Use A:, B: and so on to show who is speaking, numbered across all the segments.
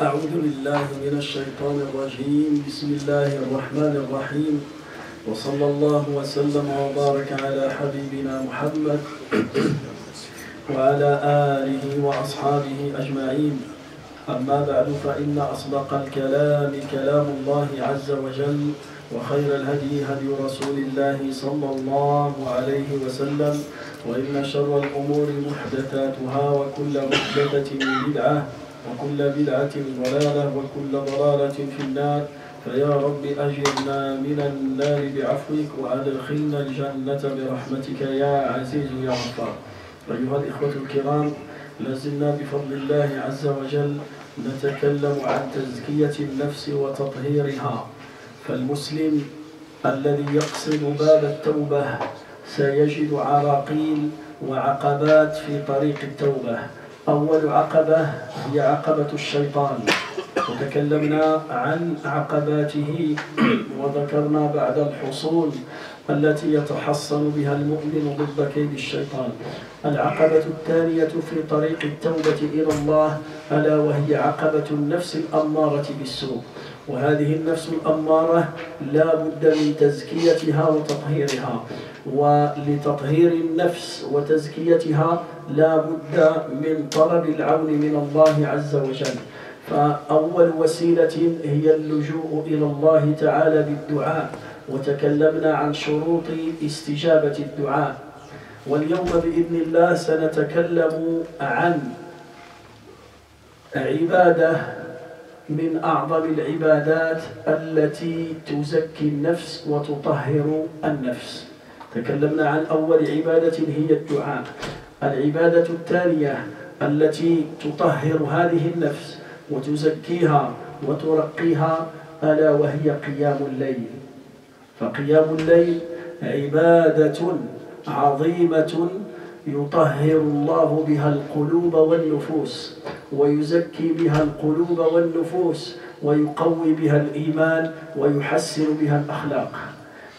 A: أعوذ بالله من الشيطان الرجيم بسم الله الرحمن الرحيم وصلى الله وسلم وبارك على حبيبنا محمد وعلى آله وأصحابه أجمعين أما بعد فإن أصدق الكلام كلام الله عز وجل وخير الهدي هدي رسول الله صلى الله عليه وسلم وإن شر الأمور محدثاتها وكل محدثة بدعة وكل بدعة ضلالة وكل ضلالة في النار فيا رب أجرنا من النار بعفوك وأدخلنا الجنة برحمتك يا عزيز يا غفار. أيها الإخوة الكرام، لازلنا بفضل الله عز وجل نتكلم عن تزكية النفس وتطهيرها. فالمسلم الذي يقصد باب التوبة سيجد عراقيل وعقبات في طريق التوبة. أول عقبة هي عقبة الشيطان، وتكلمنا عن عقباته وذكرنا بعد الحصول التي يتحصن بها المؤمن ضد كيد الشيطان. العقبة الثانية في طريق التوبة إلى الله ألا وهي عقبة النفس الأمارة بالسوء، وهذه النفس الأمارة لا بد من تزكيتها وتطهيرها، ولتطهير النفس وتزكيتها لا بد من طلب العون من الله عز وجل. فأول وسيلة هي اللجوء إلى الله تعالى بالدعاء، وتكلمنا عن شروط استجابة الدعاء. واليوم بإذن الله سنتكلم عن عبادة من أعظم العبادات التي تزكي النفس وتطهر النفس. تكلمنا عن أول عبادة هي الدعاء. العبادة الثانية التي تطهر هذه النفس وتزكيها وترقيها ألا وهي قيام الليل. فقيام الليل عبادة عظيمة يطهر الله بها القلوب والنفوس، ويزكي بها القلوب والنفوس، ويقوي بها الإيمان، ويحسن بها الأخلاق.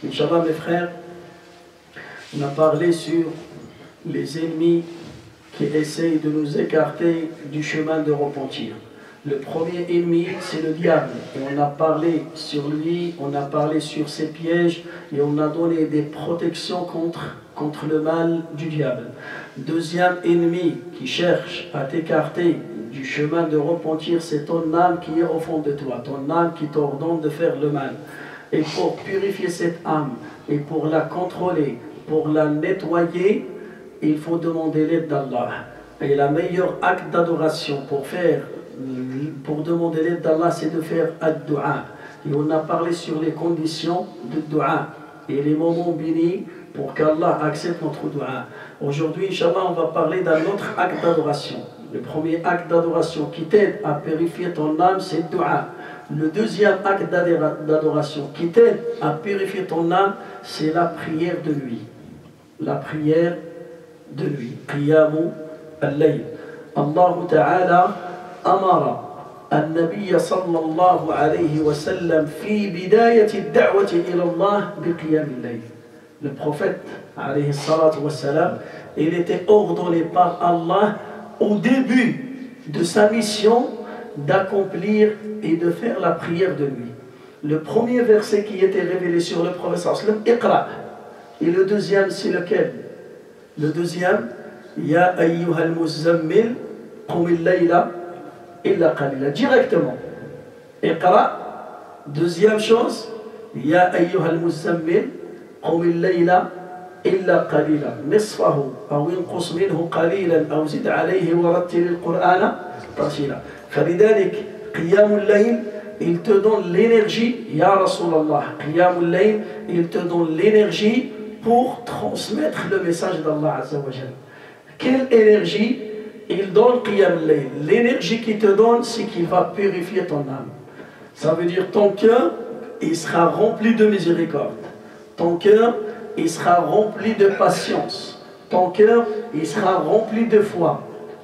A: Inch'Allah, mes frères, on a parlé sur les ennemis qui essayent de nous écarter du chemin de repentir. Le premier ennemi, c'est le diable. Et on a parlé sur lui, on a parlé sur ses pièges, et on a donné des protections contre le mal du diable. Deuxième ennemi qui cherche à t'écarter du chemin de repentir, c'est ton âme qui est au fond de toi, ton âme qui t'ordonne de faire le mal. Et pour purifier cette âme, et pour la contrôler, pour la nettoyer, il faut demander l'aide d'Allah. Et le meilleur acte d'adoration pour demander l'aide d'Allah, c'est de faire ad-du'a. Et on a parlé sur les conditions de du'a et les moments bénis pour qu'Allah accepte notre du'a. Aujourd'hui, Inch'Allah, on va parler d'un autre acte d'adoration. Le premier acte d'adoration qui t'aide à purifier ton âme, c'est le du'a. Le deuxième acte d'adoration qui t'aide à purifier ton âme, c'est la prière de nuit. La prière de nuit. Qiyamu al-layl. Allah Ta'ala أمر النبي صلى الله عليه وسلم في بداية الدعوة إلى الله بقيام الليل. Le prophète عليه الصلاة والسلام, il était ordonné par Allah au début de sa mission d'accomplir et de faire la prière de nuit. Le premier verset qui était révélé sur le prophète sallallahu alayhi wa sallam, Iqra. Et le deuxième, c'est lequel? Le deuxième, Ya ayyuhal muzammil qumil layla illa qalila, directement. Iqra. Deuxième chose, Ya ayyuhal muzammil qumil layla illa qalila nisfahu aw inqus minhu qalilan aw zid alayhi wa rattil al-Qur'ana tartila. فلذلك قيام الليل, il te donne l'énergie, Ya Rasulallah, قيام الليل, il te donne l'énergie pour transmettre le message d'Allah Azza wa Jalla. Quelle énergie il donne Qiyam al-Layl? L'énergie qu'il te donne, c'est qu'il va purifier ton âme. Ça veut dire ton cœur, il sera rempli de miséricorde. Ton cœur, il sera rempli de patience. Ton cœur, il sera rempli de foi.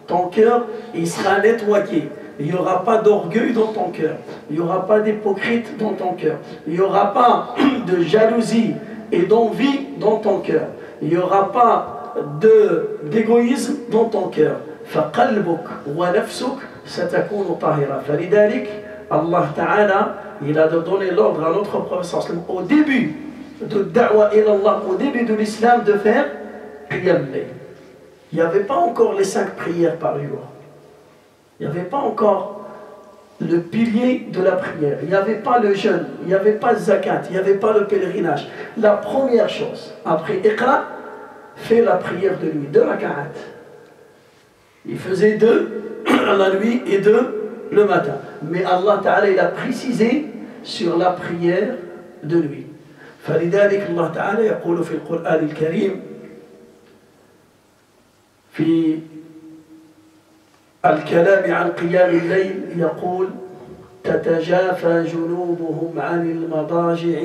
A: Ton cœur, il sera nettoyé. Il n'y aura pas d'orgueil dans ton cœur. Il n'y aura pas d'hypocrite dans ton cœur. Il n'y aura pas de jalousie et d'envie dans ton cœur. Il n'y aura pas d'égoïsme dans ton cœur. فقلبك ونفسك ستكون طاهرة. فلذلك Allah Ta'ala, il a donné l'ordre à notre prophète au début de da'wa ila Allah, au début de l'islam, de faire qiyam layl. Il n'y avait pas encore les 5 prières par jour. Il n'y avait pas encore le pilier de la prière. Il n'y avait pas le jeûne. Il n'y avait pas le zakat. Il n'y avait pas le pèlerinage. La première chose, après Iqra, fait la prière de nuit, 2 raka'at. Il faisait 2 la nuit et 2 le matin. Mais Allah Ta'ala, il a précisé sur la prière de nuit. فلذلك الله تعالى يقول في القرآن الكريم في الكلام عن قيام الليل يقول تتجافى جنوبهم عن المضاجع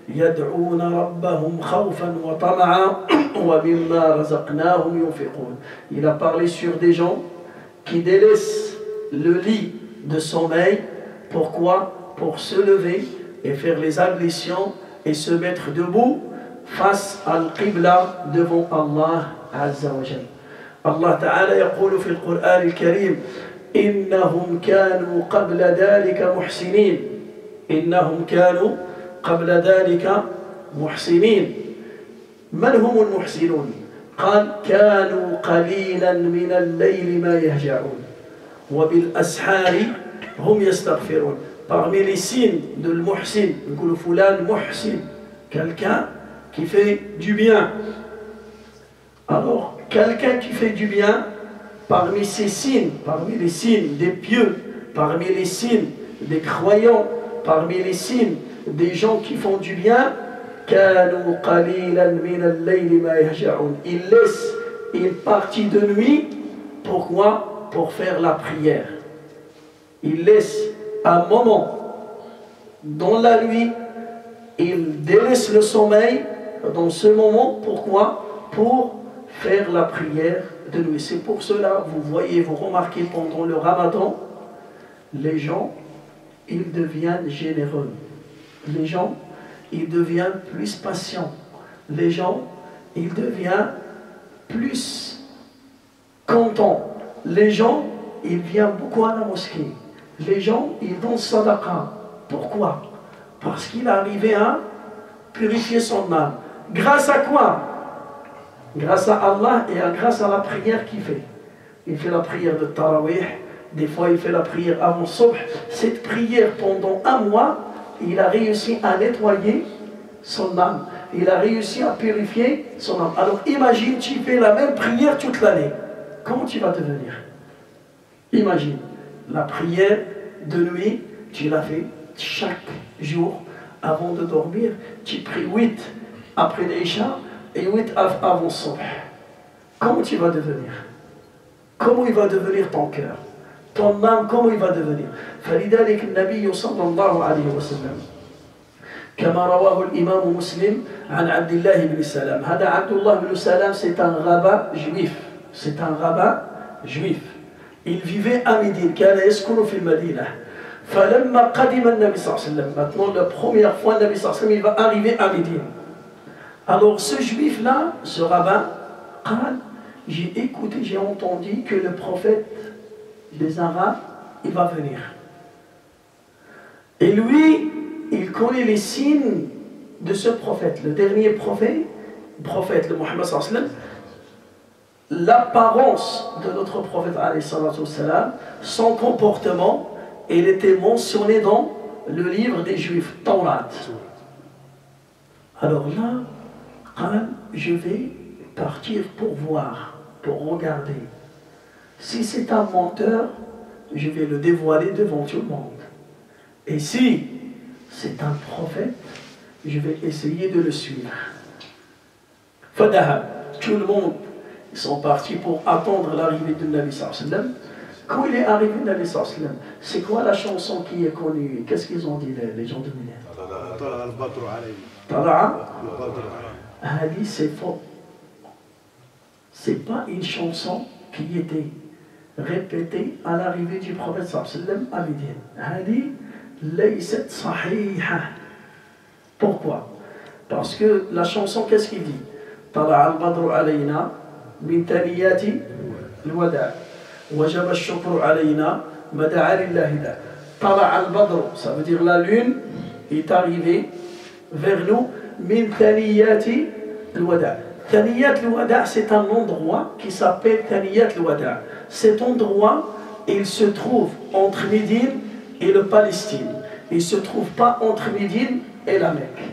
A: يدعون ربهم خوفا وطمعا ومما رزقناهم ينفقون. Il a parlé sur des gens qui délaissent le lit de sommeil. Pourquoi? Pour se lever et faire les ablutions et se mettre debout face à l'Qibla devant Allah Azza wa Jal. Allah Ta'ala يقول في القرآن الكريم إنهم كانوا قبل ذلك محسنين. إنهم كانوا قبل ذلك محسنين. من هم المحسنون؟ قال كانوا قليلا من الليل ما يهجعون وبالأسحار هم يستغفرون. Parmi les signes de l'muhsin, le fulan muhsin, quelqu'un qui fait du bien. Alors, quelqu'un qui fait du bien, parmi ces signes, parmi les signes des pieux, parmi les signes des croyants, parmi les signes des gens qui font du bien, كانوا قليلا من الليل ما يهجعون. Ils laissent une partie de nuit. Pourquoi? Pour faire la prière. Ils laissent un moment dans la nuit, ils délaissent le sommeil dans ce moment. Pourquoi? Pour faire la prière de nuit. C'est pour cela, vous voyez, vous remarquez pendant le Ramadan, les gens, ils deviennent généreux. Les gens, ils deviennent plus patients. Les gens, ils deviennent plus contents. Les gens, ils viennent beaucoup à la mosquée. Les gens, ils donnent sadaqa. Pourquoi? Parce qu'il est arrivé à purifier son âme. Grâce à quoi? Grâce à Allah et grâce à la prière qu'il fait. Il fait la prière de Tarawih. Des fois, il fait la prière avant Subh. Cette prière, pendant un mois, il a réussi à nettoyer son âme. Il a réussi à purifier son âme. Alors, imagine, tu fais la même prière toute l'année. Comment tu vas devenir? Imagine, la prière de nuit, tu la fais chaque jour avant de dormir. Tu pries 8 après l'Isha et 8 avant Subh. Comment tu vas devenir? Comment il va devenir ton cœur? Ton âme, comment il va devenir? فلذلك النبي صلى الله عليه وسلم كما رواه الإمام مسلم عن عبد الله بن سلام. هذا عبد الله بن سلام, c'est un rabbin juif. C'est un rabbin juif. Il vivait à Médine. كان يسكن في المدينة. فلما قدم النبي صلى الله عليه وسلم, maintenant la première fois النبي صلى الله عليه وسلم, il va arriver à Médine. Alors ce juif-là, ce rabbin, قال, j'ai écouté, j'ai entendu que le prophète des Arabes, il va venir. Et lui, il connaît les signes de ce prophète, le dernier prophète, le Muhammad sallallahu alayhi wa sallam. L'apparence de notre prophète alayhi salatu wassalam, son comportement, il était mentionné dans le livre des Juifs, Taurat. Alors là, je vais partir pour voir, pour regarder. Si c'est un menteur, je vais le dévoiler devant tout le monde. Et si c'est un prophète, je vais essayer de le suivre. Fadahab, tout le monde, ils sont partis pour attendre l'arrivée du Nabi sallallahu alayhi wa sallam. Quand il est arrivé, le Nabi sallallahu alayhi wa sallam, c'est quoi la chanson qui est connue? Qu'est-ce qu'ils ont dit les gens de Médine? Tala'a Hadi, c'est faux. C'est pas une chanson qui était répétée à l'arrivée du prophète sallallahu alayhi wa sallam à Médine. Hadi, laysat sahiha. Pourquoi? Parce que la chanson, qu'est-ce qu'il dit? Tala'a al-badru alayna min taniyati al-wada' wajaba ash-shukru alayna Mada'a lillahi da. Tala al-badr, ça veut dire la lune est arrivée vers nous. Min thaniyati al-wada'. Thaniyat al-wada', c'est un endroit qui s'appelle Thaniyat al-wada'. Cet endroit, il se trouve entre Médine et le Palestine. Il ne se trouve pas entre Médine et la Mecque.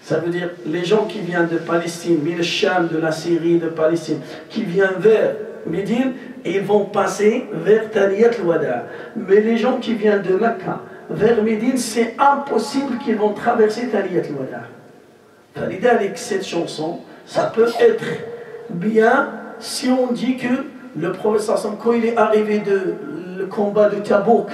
A: Ça veut dire les gens qui viennent de Palestine, Min Sham, de la Syrie, de Palestine, qui viennent vers Médine, ils vont passer vers Thaniyat al-Wada'. Mais les gens qui viennent de Mecca vers Médine, c'est impossible qu'ils vont traverser Thaniyat al-Wada'. Avec cette chanson, ça peut être bien si on dit que le prophète, quand il est arrivé le combat de Tabouk,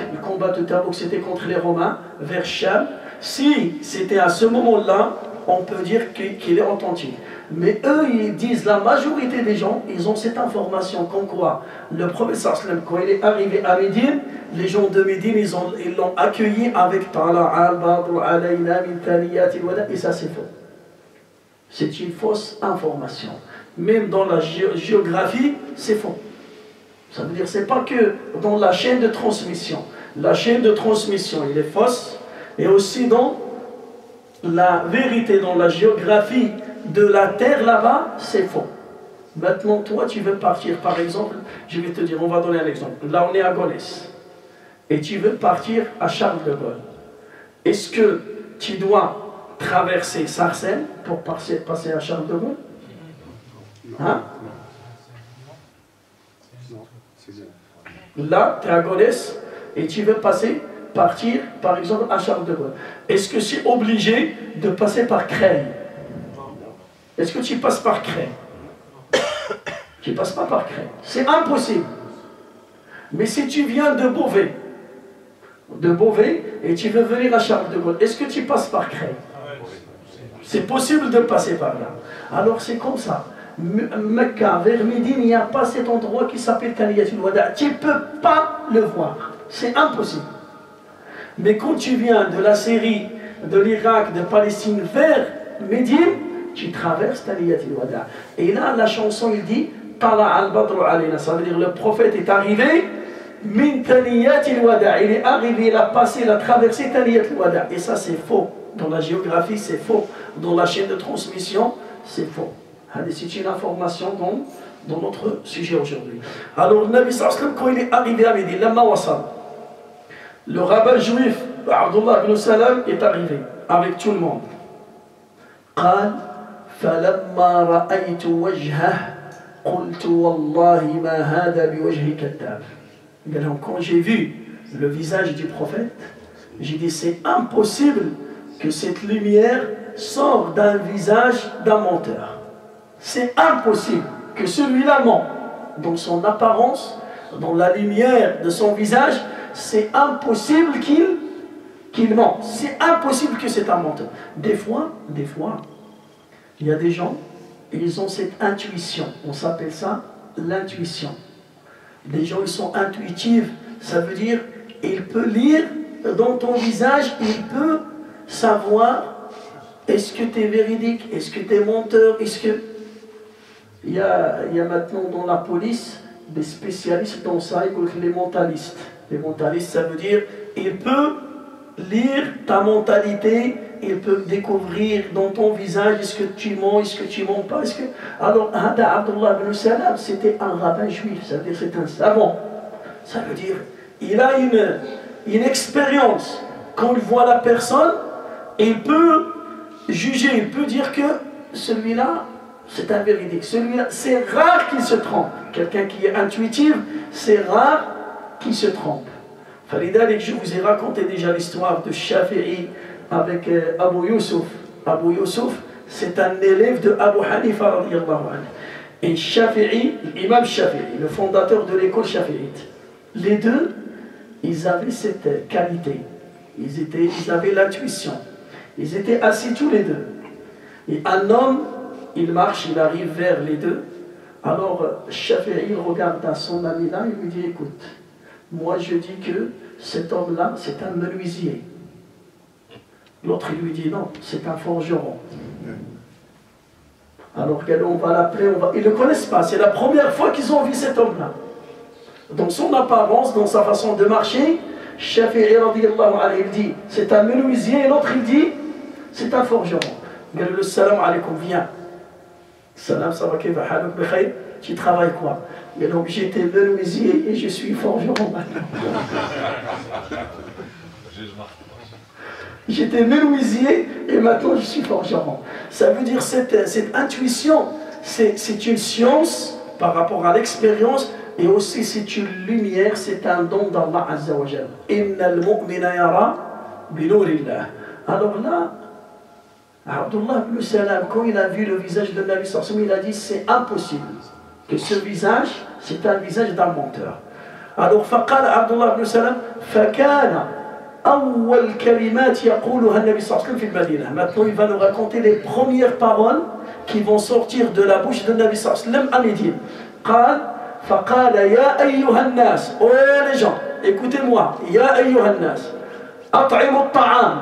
A: c'était contre les Romains, vers Cham, si c'était à ce moment-là, on peut dire qu'il est authentique. Mais eux, ils disent, la majorité des gens, ils ont cette information comme quoi le prophète, quand il est arrivé à Médine, les gens de Médine, ils l'ont accueilli avec Tala al-Badr alayna min thaniyati al-wada', et ça c'est faux. C'est une fausse information. Même dans la géographie, c'est faux. Ça veut dire, c'est pas que dans la chaîne de transmission. La chaîne de transmission, il est fausse, et aussi dans la vérité, dans la géographie de la terre là-bas, c'est faux. Maintenant, toi, tu veux partir, par exemple, je vais te dire, on va donner un exemple. Là, on est à Gonesse, et tu veux partir à Charles de Gaulle. Est-ce que tu dois traverser Sarcelles pour passer à Charles de Gaulle? Hein? Là, tu es à Gonesse et tu veux partir, par exemple, à Charles de Gaulle. Est-ce que c'est obligé de passer par Creil? Est-ce que tu passes par Creil? Tu ne passes pas par Creil. C'est impossible. Mais si tu viens de Beauvais, et tu veux venir à Charles de Gaulle, est-ce que tu passes par Creil? C'est possible de passer par là. Alors c'est comme ça. Mecca, vers Médine, il n'y a pas cet endroit qui s'appelle Thaniyat al-Wada'. Tu ne peux pas le voir. C'est impossible. Mais quand tu viens de la Syrie, de l'Irak, de Palestine vers Médine, tu traverses Thaniyat al-Wada'. Et là, la chanson, il dit Tala al-Badr alayna. Ça veut dire le prophète est arrivé. Min Thaniyat al-Wada'. Il est arrivé, il a passé, il a traversé Thaniyat al-Wada'. Et ça, c'est faux. Dans la géographie, c'est faux. Dans la chaîne de transmission, c'est faux. C'est une information dans notre sujet aujourd'hui. Alors, le Nabi sallallahu alayhi wa sallam, quand il est arrivé à Médine, le rabbin juif, Abdullah ibn Salam, est arrivé avec tout le monde. قال فلما رأيت وجهه قلت والله ما هذا بوجه كذاب. Quand j'ai vu le visage du prophète, j'ai dit c'est impossible que cette lumière sorte d'un visage d'un menteur. C'est impossible que celui-là ment. Dans son apparence, dans la lumière de son visage, c'est impossible qu'il ment. C'est impossible que c'est un menteur. Des fois, il y a des gens, ils ont cette intuition. On s'appelle ça l'intuition. Des gens, ils sont intuitifs. Ça veut dire, il peut lire dans ton visage, il peut savoir est-ce que tu es véridique, est-ce que tu es menteur, est-ce que... Il y a maintenant dans la police des spécialistes dans ça, les mentalistes. Les mentalistes, ça veut dire il peut lire ta mentalité, il peut découvrir dans ton visage est-ce que tu mens, est-ce que tu mens pas. Alors, Abdullah ibn Salam, c'était un rabbin juif, ça veut dire c'est un savant. Ça veut dire il a une expérience. Quand il voit la personne, il peut juger, il peut dire que celui-là, c'est un véridique. Celui-là, c'est rare qu'il se trompe. Quelqu'un qui est intuitif, c'est rare qu'il se trompe. Falidalik, je vous ai raconté déjà l'histoire de Shafi'i avec Abu Yusuf. Abu Yusuf, c'est un élève de Abu Hanifa radiyallahu anhu. Et Shafi'i, l'imam Shafi'i, le fondateur de l'école shafi'ite. Les deux, ils avaient cette qualité. Ils avaient l'intuition. Ils étaient assis tous les deux. Et un homme, il marche, il arrive vers les deux. Alors, Shafi'i regarde à son ami là, il lui dit, écoute, moi je dis que cet homme-là, c'est un menuisier. L'autre, il lui dit, non, c'est un forgeron. Alors, on va l'appeler, ils ne le connaissent pas, c'est la première fois qu'ils ont vu cet homme-là. Dans son apparence, dans sa façon de marcher, Shafi'i radiyallahu anhu, il dit c'est un menuisier, et l'autre il dit c'est un forgeron. Il dit le salam alaykoum, viens. Salam, ça va, kayfa haluk bi khayr? Tu travailles quoi? Et donc j'étais menuisier et je suis forgeron maintenant. J'étais menuisier et maintenant je suis forgeron. Ça veut dire cette intuition, c'est une science par rapport à l'expérience et aussi c'est une lumière, c'est un don d'Allah Azza wa Jal. Innal mu'mina yara bi nurillah. Alors là, Abdullah ibn Salam, quand il a vu le visage de Nabi sallallahu alayhi wa sallam, il a dit c'est impossible que ce visage, c'est un visage d'un menteur. Alors, فقال عبد الله بن سلام فكان أول كلمات يقولها النبي صلى الله عليه وسلم في المدينة. Maintenant, il va nous raconter les premières paroles qui vont sortir de la bouche de Nabi صلى الله عليه وسلم à Médine. قال فقال يا أيها الناس, oh les gens, écoutez-moi, يا أيها الناس أطعموا الطعام,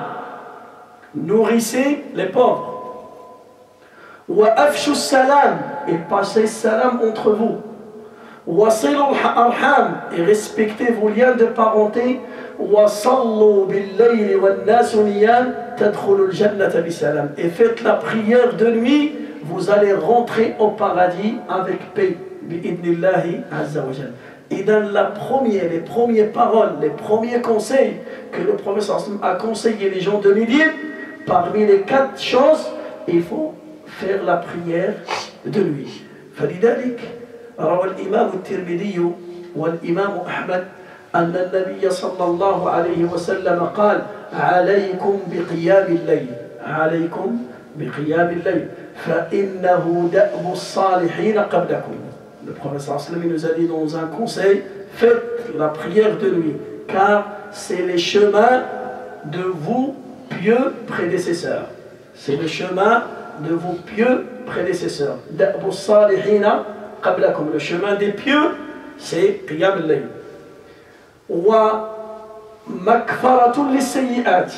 A: nourrissez les pauvres. وأفشوا السلام, et passez salam entre vous. وصلوا الأرحام, et respectez vos liens de parenté. وصلوا بالليل والناس نيام تدخلوا الجنة بسلام, et faites la prière de nuit, vous allez rentrer au paradis avec paix. بإذن الله عز وجل. Et dans les premières paroles, les premiers conseils que le prophète a conseillé les gens de Médine, parmi les 4 choses, il faut faire la prière de nuit. فلذلك روى الإمام الترمذي والإمام أحمد أن النبي صلى الله عليه وسلم قال عليكم بقيام الليل, عليكم بقيام الليل فإنه دأب الصالحين قبلكم. Le prophète sallallahu alayhi wa sallam nous a dit dans un conseil, faites la prière de nuit, car c'est les chemins de vos pieux prédécesseurs. C'est le chemin de vos pieux prédécesseurs. Da'bu salihina qablakum. Le chemin des pieux, c'est qiyam al-layl. Wa makfaratun lis-sayyi'at.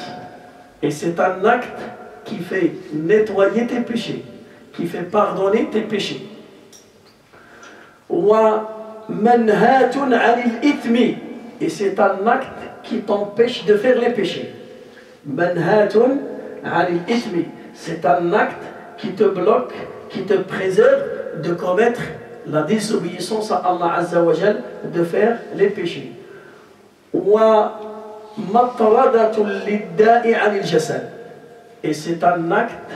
A: Et c'est un acte qui fait nettoyer tes péchés, qui fait pardonner tes péchés. Wa manhatun 'anil ithmi. Et c'est un acte qui t'empêche de faire les péchés. Manhatun 'anil ithmi. C'est un acte qui te bloque, qui te préserve de commettre la désobéissance à Allah Azza wa Jal, de faire les péchés. Wa matradatul lidda'i 'anil jasad. Et c'est un acte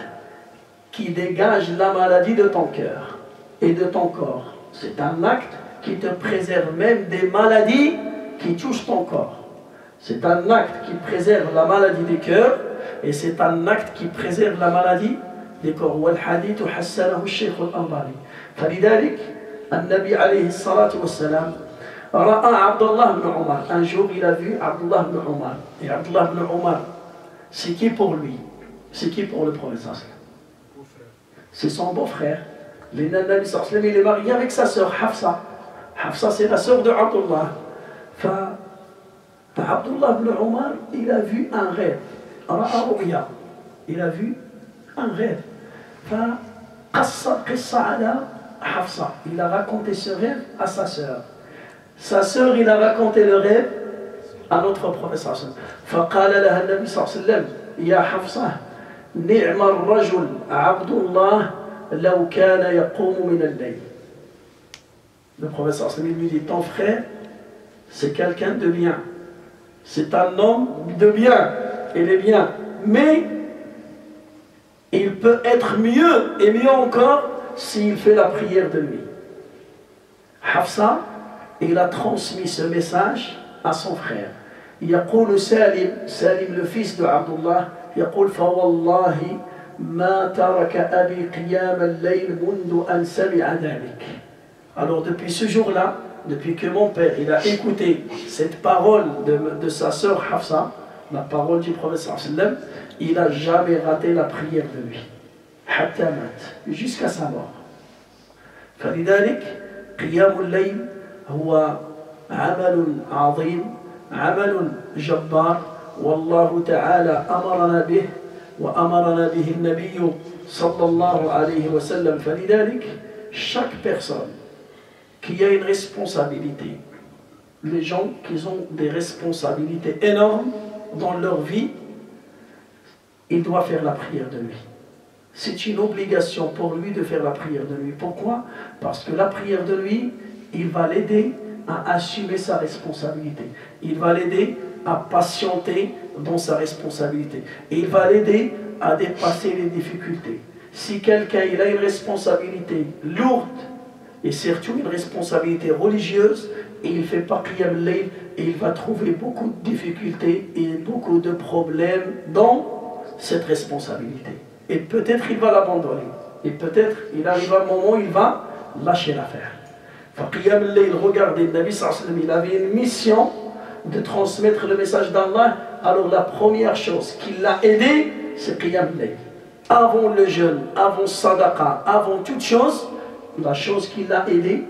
A: qui dégage la maladie de ton cœur et de ton corps. C'est un acte qui te préserve même des maladies qui touchent ton corps. C'est un acte qui préserve la maladie du cœur et c'est un acte qui préserve la maladie des corps. والحديث حسنه الشيخ الألباني. فلذلك النبي عليه الصلاة والسلام رأى عبد الله بن عمر. Un jour il a vu Abdullah ibn Umar. Et Abdullah ibn Umar, c'est qui pour lui? C'est qui pour le prophète? C'est son beau-frère. Le Nabi sallallahu alayhi wa sallam, il est marié avec sa sœur Hafsa. Hafsa, c'est la sœur de Abdullah. Abdullah ibn Umar, il a vu un rêve. Il a vu un rêve. Il a raconté ce rêve à sa sœur. Sa sœur, il a raconté le rêve à notre prophète. فقال لها النبي صلى الله عليه وسلم يا حفصة نعم الرجل عبد الله لو كان يقوم من الليل. Le prophète sallallahu alayhi wa sallam lui dit, ton frère, c'est quelqu'un de bien. C'est un homme de bien. Il est bien. Mais il peut être mieux, et mieux encore, s'il fait la prière de nuit. Hafsa, il a transmis ce message à son frère. يقول سالم le fils de Abdullah, يقول فوالله ما ترك أبي قيام الليل منذ أن سمع ذلك. Alors depuis ce jour-là, depuis que mon père il a écouté cette parole de sa sœur Hafsa, la parole du prophète sallallahu alayhi wa sallam, il n'a jamais raté la prière de lui. حتى مات, jusqu'à sa mort. فلذلك قيام الليل هو عمل عظيم, عمل جبار, والله تعالى أمرنا به وأمرنا به النبي صلى الله عليه وسلم. فلذلك chaque personne qui a une responsabilité les gens qui ont des responsabilités énormes dans leur vie, il doit faire la prière de nuit. C'est une obligation pour lui de faire la prière de nuit. Pourquoi? Parce que la prière de nuit, il va l'aider à assumer sa responsabilité. Il va l'aider à patienter dans sa responsabilité. Et il va l'aider à dépasser les difficultés. Si quelqu'un il a une responsabilité lourde, et surtout une responsabilité religieuse, et il ne fait pas Qiyam al-Layl, et il va trouver beaucoup de difficultés et beaucoup de problèmes dans cette responsabilité. Et peut-être il va l'abandonner. Et peut-être il arrive un moment où il va lâcher l'affaire. Qiyam al-Layl, regardez, le Nabi sallallahu alayhi wa sallam, il avait une mission de transmettre le message d'Allah. Alors la première chose qui l'a aidé, c'est Qiyam al-Layl. Avant le jeûne, avant sadaqa, avant toute chose, la chose qui l'a aidé,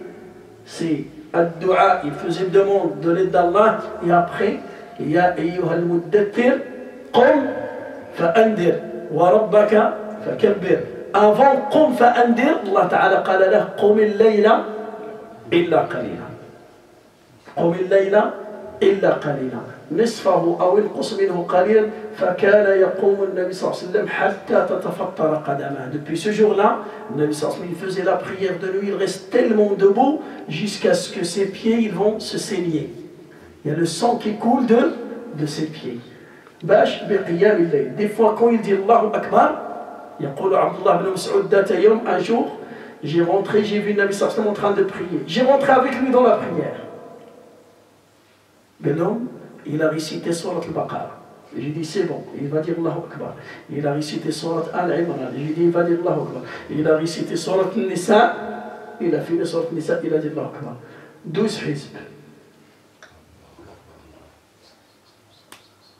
A: c'est ad-du'a. Il faisait une demande de l'aide d'Allah. Et après, Ya ayyuhal muddathir, qum fa'andir, wa rabbaka fakabbir. Avant qum fa'andir, Allah Ta'ala qala lahu qum al-layla illa qalila. Qum al-layla illa qalila. نصفه أو انقص منه قليلا فكان يقوم النبي صلى الله عليه وسلم حتى تتفطر قدمه. Depuis ce jour-là, le Nabi sallallahu alayhi wa sallam, il faisait la prière de nuit, il reste tellement debout jusqu'à ce que ses pieds ils vont se saigner. Il y a le sang qui coule de ses pieds. باش بقيام الليل. Des fois quand il dit Allahu Akbar, يقول عبد الله بن مسعود ذات يوم, un jour, j'ai rentré, j'ai vu le Nabi sallallahu alayhi wa sallam en train de prier. J'ai rentré avec lui dans la prière. Mais l'homme, il a récité Surat al-Baqarah. J'ai dit c'est bon, il va dire Allahu Akbar. Il a récité Surat al-Imran. J'ai dit il va dire Allahu Akbar. Il a récité Surat al-Nisa. Il a fini Surat al-Nisa, il a dit Allahu Akbar. 12 hizb.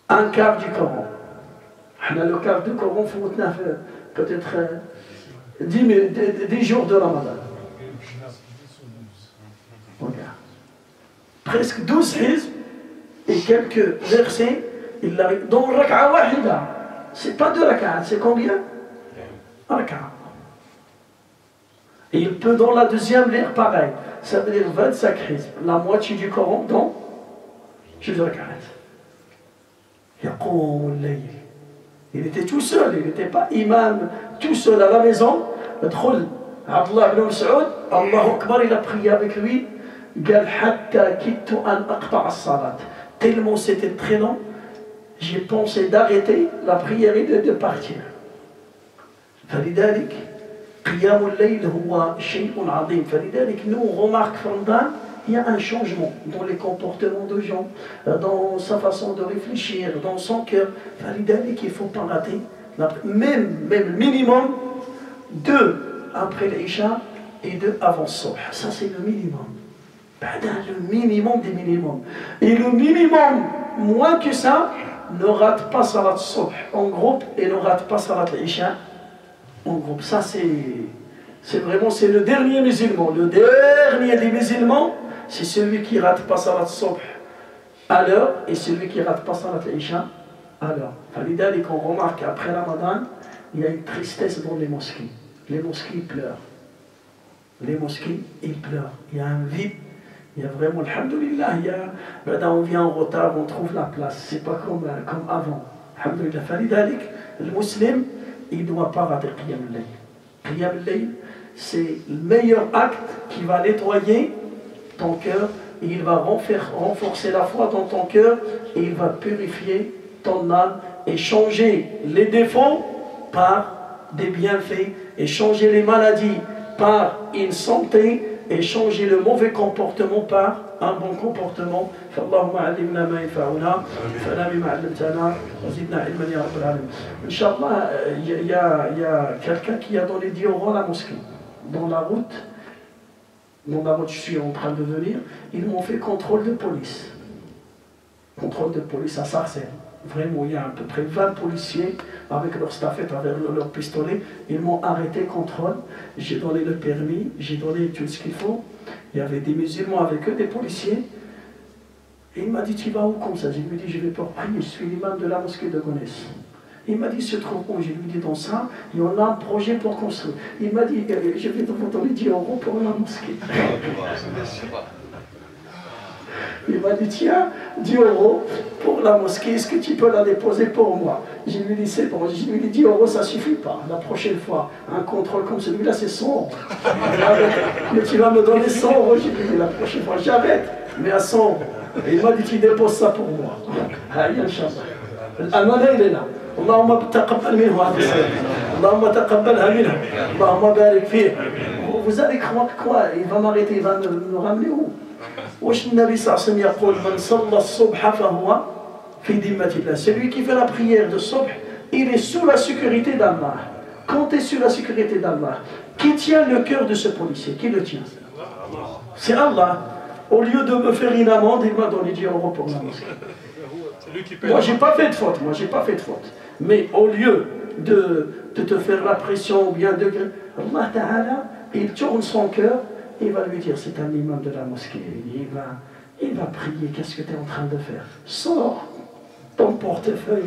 A: Un quart du Coran. Le quart du Coran, il faut peut-être 10 jours de Ramadan. Regarde. Presque 12 hizb. Et quelques versets, il arrive dans Raka'a Wahida. C'est pas deux Raka'a, c'est combien? Raka'a. Et il peut dans la deuxième lire pareil. Ça veut dire 25 hizb. La moitié du Coran dans 10 Raka'a. Yaqum al-layl. Il était tout seul, il n'était pas imam, tout seul à la maison. Adkhul Abdullah ibn Mas'ud, Allahu Akbar, il a prié avec lui. قال حتى كدت أن أقطع الصلاة. Tellement c'était très long, j'ai pensé d'arrêter la prière et de partir. فلذلك قيام الليل هو شيء عظيم. فلذلك nous on remarque Ramadan, il y a un changement dans les comportements de gens, dans sa façon de réfléchir, dans son cœur. فلذلك il ne faut pas rater, même minimum 2 après l'Isha et 2 avant le Subh. Ça c'est le minimum. Le minimum des minimums. Et le minimum, moins que ça, ne rate pas Salat Subh en groupe et ne rate pas Salat Isha en groupe. Ça, c'est vraiment le dernier musulman. Le dernier des musulmans, c'est celui qui rate pas Salat Subh à l'heure et celui qui rate pas Salat Isha à l'heure. Et qu'on remarque qu'après Ramadan, il y a une tristesse dans les mosquées. Les mosquées ils pleurent. Les mosquées, ils pleurent. Il y a un vide. Il y a vraiment, alhamdoulilah, on vient en retard, on trouve la place. C'est pas comme avant. Alhamdoulilah. Falidalik, le musulman, il ne doit pas rater Qiyam al-Layl. Qiyam al-Layl, c'est le meilleur acte qui va nettoyer ton cœur, et il va renforcer la foi dans ton cœur, et il va purifier ton âme, et changer les défauts par des bienfaits, et changer les maladies par une santé, et changer le mauvais comportement par un bon comportement. فاللهم علمنا ما ينفعنا وانفعنا بما علمتنا وزدنا علما يا رب العالمين. Inch'Allah, il y a quelqu'un qui a donné 10 euros à la mosquée. Dans la route, je suis en train de venir, ils m'ont fait contrôle de police. Contrôle de police à Sarcelles. Vraiment, il y a à peu près 20 policiers avec leur staffette, avec leur pistolet. Ils m'ont arrêté, contrôle. J'ai donné le permis, j'ai donné tout ce qu'il faut. Il y avait des musulmans avec eux, des policiers. Et il m'a dit, tu vas où comme ça? Je lui ai dit, je vais pour prier, je suis l'imam de la mosquée de Gonesse. Il m'a dit, se trouve où? Je lui ai dit, dans ça, et on a un projet pour construire. Il m'a dit, je vais vous donner 10 euros pour la mosquée. Il m'a dit, tiens, 10 € pour la mosquée, est-ce que tu peux la déposer pour moi? Je lui ai dit, c'est bon. Je lui ai dit, 10 € ça suffit pas. La prochaine fois, un contrôle comme celui-là, c'est 100 €. Mais tu vas me donner 100 €. Je lui ai dit, la prochaine fois, j'arrête, mais à 100 €. Et il m'a dit, tu déposes ça pour moi. Aïe, Inch'Allah. L'amana, il est là. اللهم تقبل منه هذه الصلاة اللهم تقبلها منه اللهم بارك فيه. Vous allez croire quoi? Il va m'arrêter, il va me ramener où? واش النبي صلى الله عليه وسلم يقول من صلى الصبح فهو في ذمة الله. Celui qui fait la prière de subh, il est sous la sécurité d'Allah. Quand tu es sous la sécurité d'Allah, qui tient le cœur de ce policier? Qui le tient? C'est Allah. Au lieu de me faire une amende, il m'a donné 10 € pour la mosquée. Moi, j'ai pas fait de faute, Mais au lieu de te faire la pression ou bien de... Allah Ta'ala, il tourne son cœur, il va lui dire, c'est un imam de la mosquée, il va prier, qu'est-ce que tu es en train de faire? Sors ton portefeuille,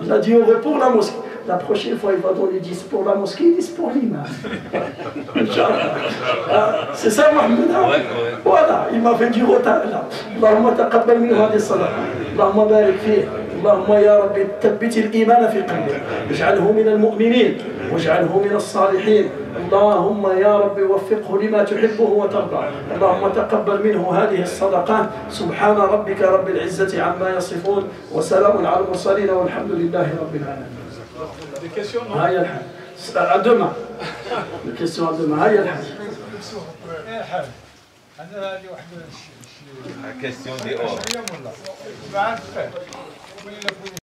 A: il a dit, on va pour la mosquée. La prochaine fois, il va donner 10 pour la mosquée, 10 pour l'imam. C'est ça, Mohamed. Voilà, il m'a fait du retard là. Allahumma taqabbal minhu hadhihi as-salat. Allahumma barik fihi. اللهم يا رب ثبت الإيمان في قلبه واجعله من المؤمنين واجعله من الصالحين اللهم يا رب وفقه لما تحبه وترضى اللهم تقبل منه هذه الصدقات سبحان ربك رب العزة عما يصفون وسلام على المرسلين والحمد لله رب العالمين. هيا الحاج à demain. Les questions à demain. هيا الحاج.
B: question des